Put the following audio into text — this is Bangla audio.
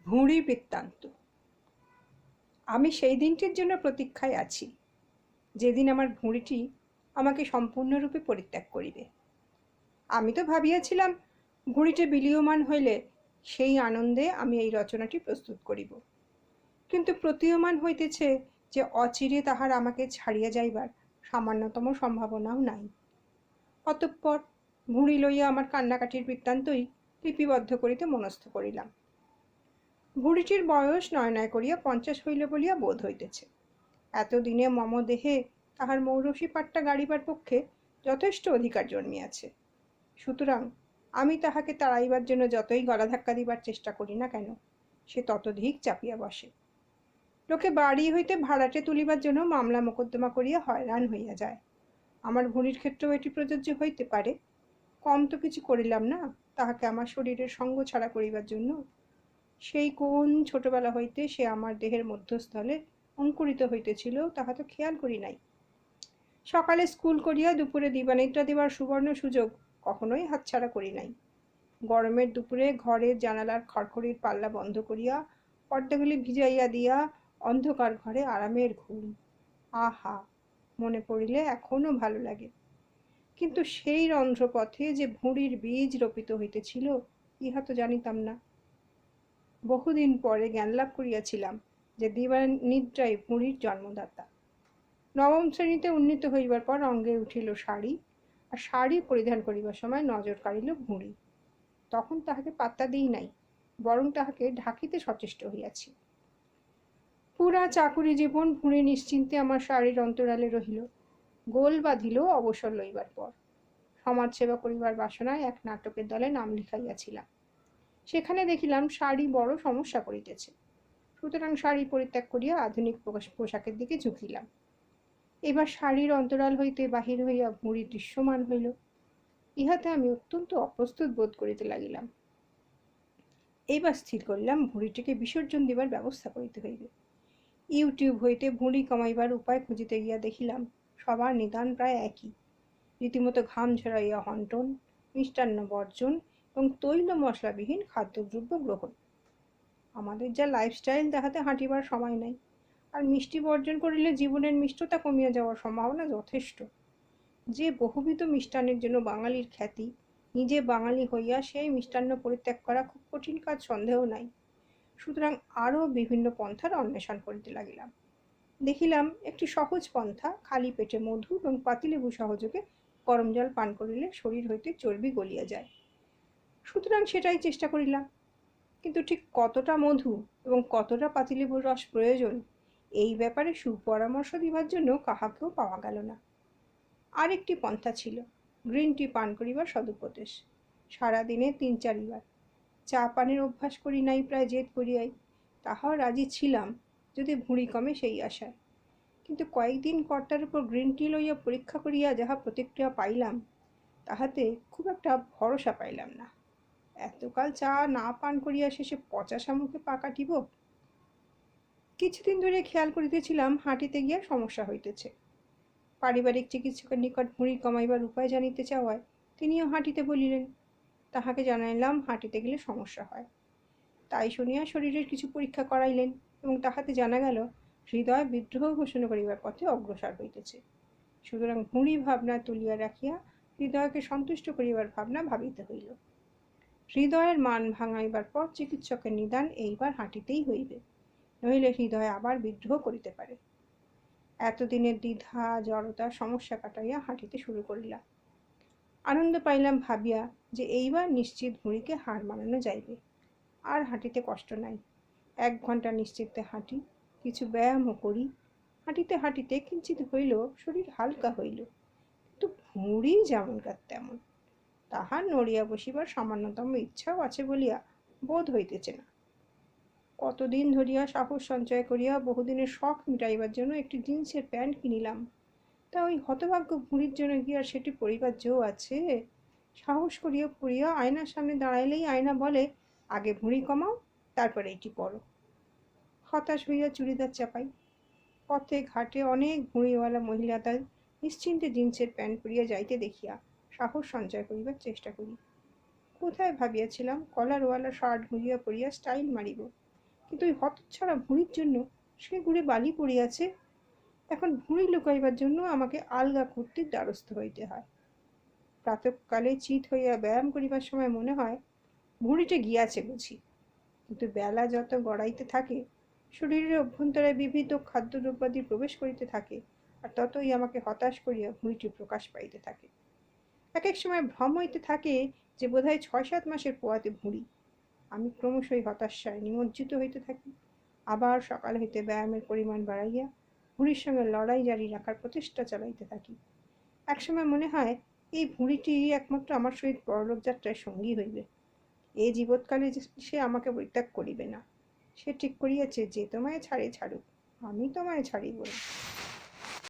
ভুঁড়ি বৃত্তান্ত। আমি সেই দিনটির জন্য প্রতীক্ষায় আছি, যেদিন আমার ভুঁড়িটি আমাকে সম্পূর্ণরূপে পরিত্যাগ করিবে। আমি তো ভাবিয়াছিলাম ভুঁড়িটি বিলীয়মান হইলে সেই আনন্দে আমি এই রচনাটি প্রস্তুত করিব, কিন্তু প্রতীয়মান হইতেছে যে অচিরে তাহার আমাকে ছাড়িয়া যাইবার সামান্যতম সম্ভাবনাও নাই। অতঃপর ভুঁড়ি লইয়া আমার কান্নাকাটির বৃত্তান্তই লিপিবদ্ধ করিতে মনস্থ করিলাম। ভুঁড়িটির বয়স নয় নয় করিয়া 50 হইল বলিয়া বোধ হইতেছে। এতদিনে মম দেহে তাহার মৌরসী পাট্টা গাড়িবার পক্ষে যথেষ্ট অধিকার জন্মিয়াছে। সুতরাং আমি তাহাকে তাড়াইবার জন্য যতই গলা ধাক্কা দিবার চেষ্টা করি না কেন, সে ততধিক চাপিয়া বসে। লোকে বাড়ি হইতে ভাড়াটে তুলিবার জন্য মামলা মোকদ্দমা করিয়া হয়রান হইয়া যায়। আমার ভুঁড়ির ক্ষেত্রেও এটি প্রযোজ্য হইতে পারে। কম তো কিছু করিলাম না তাহাকে আমার শরীরের সঙ্গ ছাড়া করিবার জন্য। সেই কোন ছোটবেলা হইতে সে আমার দেহের মধ্যস্থলে অঙ্কুরিত হইতেছিল তাহা তো খেয়াল করি নাই। সকালে স্কুল করিয়া দুপুরে দিবানিদ্রা দেবার সুবর্ণ সুযোগ কখনোই হাতছাড়া করি নাই। গরমের দুপুরে ঘরের জানালার খড়খড়ির পাল্লা বন্ধ করিয়া পর্দাগুলি ভিজাইয়া দিয়া অন্ধকার ঘরে আরামের ঘুম। আহা, মনে পড়িলে এখনো ভালো লাগে। কিন্তু সেই রন্ধ্রপথে যে ভুঁড়ির বীজ রোপিত হইতেছিল ইহা তো জানিতাম না। বহুদিন পরে জ্ঞানলাভ করিয়াছিলাম যে দিবানিদ্রাই ভুঁড়ির জন্মদাতা। নবম শ্রেণীতে উন্নীত হইবার পর অঙ্গে উঠিল শাড়ি, আর শাড়ি পরিধান করিবার সময় নজর কাড়িল ভুঁড়ি। তখন তাহাকে পাত্তা দিই নাই, বরং তাহাকে ঢাকিতে সচেষ্ট হইয়াছি। পুরা চাকুরি জীবন ভুঁড়ি নিশ্চিন্তে আমার শাড়ির অন্তরালে রহিল। গোল বাঁধিল অবসর লইবার পর। সমাজসেবা করিবার বাসনায় এক নাটকের দলে নাম লিখাইয়াছিলাম। সেখানে দেখিলাম শাড়ি বড় সমস্যা করিতেছে। সুতরাং শাড়ি পরিত্যাগ করিয়া আধুনিক পোশাকের দিকে ঝুঁকিলাম। এবার শাড়ির অন্তরাল হইতে বাহির হইয়া ভুঁড়ি দৃশ্যমান হইল। ইহাতে আমি অত্যন্ত অপ্রস্তুত বোধ করিতে লাগিলাম। এইবার স্থির করিলাম ভুঁড়িটিকে বিসর্জন দিবার ব্যবস্থা করিতে হইবে। ইউটিউব হইতে ভুঁড়ি কমাইবার উপায় খুঁজিতে গিয়া দেখিলাম সবার নিদান প্রায় একই। রীতিমতো ঘাম ঝরাইয়া হন্টন, মিষ্টান্ন বর্জন এবং তৈল মশলাবিহীন খাদ্যদ্রব্য গ্রহণ। আমাদের যা লাইফস্টাইল তাহাতে হাঁটিবার সময় নাই, আর মিষ্টি বর্জন করিলে জীবনের মিষ্টতা কমিয়া যাওয়ার সম্ভাবনা যথেষ্ট। যে বহুবিধ মিষ্টান্নের জন্য বাঙালির খ্যাতি, নিজে বাঙালি হইয়া সেই মিষ্টান্ন পরিত্যাগ করা খুব কঠিন কাজ সন্দেহ নাই। সুতরাং আরও বিভিন্ন পন্থার অন্বেষণ করিতে লাগিলাম। দেখিলাম একটি সহজ পন্থা, খালি পেটে মধু এবং পাতিলেবু সহযোগে গরম জল পান করিলে শরীর হইতে চর্বি গলিয়া যায়। সুতরাং সেটাই চেষ্টা করিলাম, কিন্তু ঠিক কতটা মধু এবং কতটা পাতিলেবুর রস প্রয়োজন এই ব্যাপারে সুপরামর্শ দিবার জন্য কাহাকেও পাওয়া গেল না। আরেকটি পন্থা ছিল গ্রিন টি পান করিবার সদুপদেশ। সারাদিনে 3-4 বার। চা পানের অভ্যাস করি নাই প্রায় জেদ করিয়াই, তাহাও রাজি ছিলাম যদি ভুঁড়ি কমে সেই আশায়। কিন্তু কয়েকদিন কর্তার উপর গ্রিন টি লইয়া পরীক্ষা করিয়া যাহা প্রতিক্রিয়া পাইলাম তাহাতে খুব একটা ভরসা পাইলাম না। এতকাল চা না পান করিয়া শেষে পচা শামুকে পা কাটিব। কিছুদিন ধরে খেয়াল করিতেছিলাম হাঁটিতে গিয়া সমস্যা হইতেছে। পারিবারিক চিকিৎসকের নিকট ভুঁড়ি কমাইবার উপায় জানিতে চাওয়ায় তিনিও হাঁটিতে বলিলেন। তাহাকে জানাইলাম হাঁটিতে গেলে সমস্যা হয়। তাই শুনিয়া শরীরের কিছু পরীক্ষা করাইলেন এবং তাহাতে জানা গেল হৃদয় বিদ্রোহ ঘোষণা করিবার পথে অগ্রসর হইতেছে। সুতরাং ভুঁড়ি ভাবনা তুলিয়া রাখিয়া হৃদয়কে সন্তুষ্ট করিবার ভাবনা ভাবিতে হইল। হৃদয়ের মান ভাঙাইবার পর চিকিৎসকের নিদান এইবার হাঁটিতেই হইবে, নইলে হৃদয় আবার বিদ্রোহ করিতে পারে। এতদিনের দ্বিধা জড়তার সমস্যা কাটাইয়া হাঁটিতে শুরু করিলাম। আনন্দ পাইলাম ভাবিয়া যে এইবার নিশ্চিত ভুঁড়িকে হার মানানো যাইবে। আর হাঁটিতে কষ্ট নাই। 1 ঘন্টা নিশ্চিন্তে হাঁটি, কিছু ব্যায়ামও করি। হাঁটিতে হাঁটিতে কিঞ্চিত হইল শরীর হালকা হইল, কিন্তু ভুঁড়ি যেমনকার তেমন। তাহার নড়িয়া বসিবার সামান্যতম ইচ্ছাও আছে বলিয়া বোধ হইতেছে না। কতদিন ধরিয়া সাহস সঞ্চয় করিয়া বহুদিনের শখ মিটাইবার জন্য একটি জিন্সের প্যান্ট কিনিলাম, তা ওই হতভাগ্য ভুঁড়ির জন্য কি আর সেটি পরিবার জো আছে? সাহস করিয়া পড়িয়া আয়নার সামনে দাঁড়াইলেই আয়না বলে, আগে ভুঁড়ি কমাও, তারপরে এটি পরো। হতাশ হইয়া চুড়িদার চাপাই। পথে ঘাটে অনেক ভুঁড়িওয়ালা মহিলাদের নিশ্চিন্তে জিন্সের প্যান্ট পরিয়া যাইতে দেখিয়া সাহস সঞ্চয় করিবার চেষ্টা করি। কোথায় ভাবিয়াছিলাম কলারওয়ালা শার্ট ঘুরিয়া পরিয়া স্টাইল মারিব, কিন্তু ওই হতচ্ছাড়া ভুঁড়ির জন্য সে ঘুরে বালি পড়িয়াছে। এখন ভুঁড়ি লুকাইবার জন্য আমাকে আলগা কর্তৃর দ্বারস্থ হইতে হয়। প্রাতঃকালে চিত হইয়া ব্যায়াম করিবার সময় মনে হয় ভুঁড়িটা গিয়াছে বুঝি, কিন্তু বেলা যত গড়াইতে থাকে শরীরের অভ্যন্তরে বিবিধ খাদ্যদ্রব্যাদি প্রবেশ করিতে থাকে, আর ততই আমাকে হতাশ করিয়া ভুঁড়িটি প্রকাশ পাইতে থাকে। এক এক সময় ভ্রম হইতে থাকে যে বোধহয় 6-7 মাসের পোয়াতে ভুঁড়ি। আমি ক্রমশই হতাশায় নিমজ্জিত হইতে থাকি। আবার সকাল হইতে ব্যায়ামের পরিমাণ বাড়াইয়া ভুঁড়ির সঙ্গে লড়াই জারি রাখার প্রচেষ্টা চালাইতে থাকি। একসময় মনে হয় এই ভুঁড়িটি একমাত্র আমার সহিত পরলোক যাত্রায় সঙ্গী হইবে। এ জীবৎকালে সে আমাকে পরিত্যাগ করিবে না। সে ঠিক করিয়াছে যে তোমায় ছাড়ে ছাড়ুক, আমি তোমায় ছাড়িব না।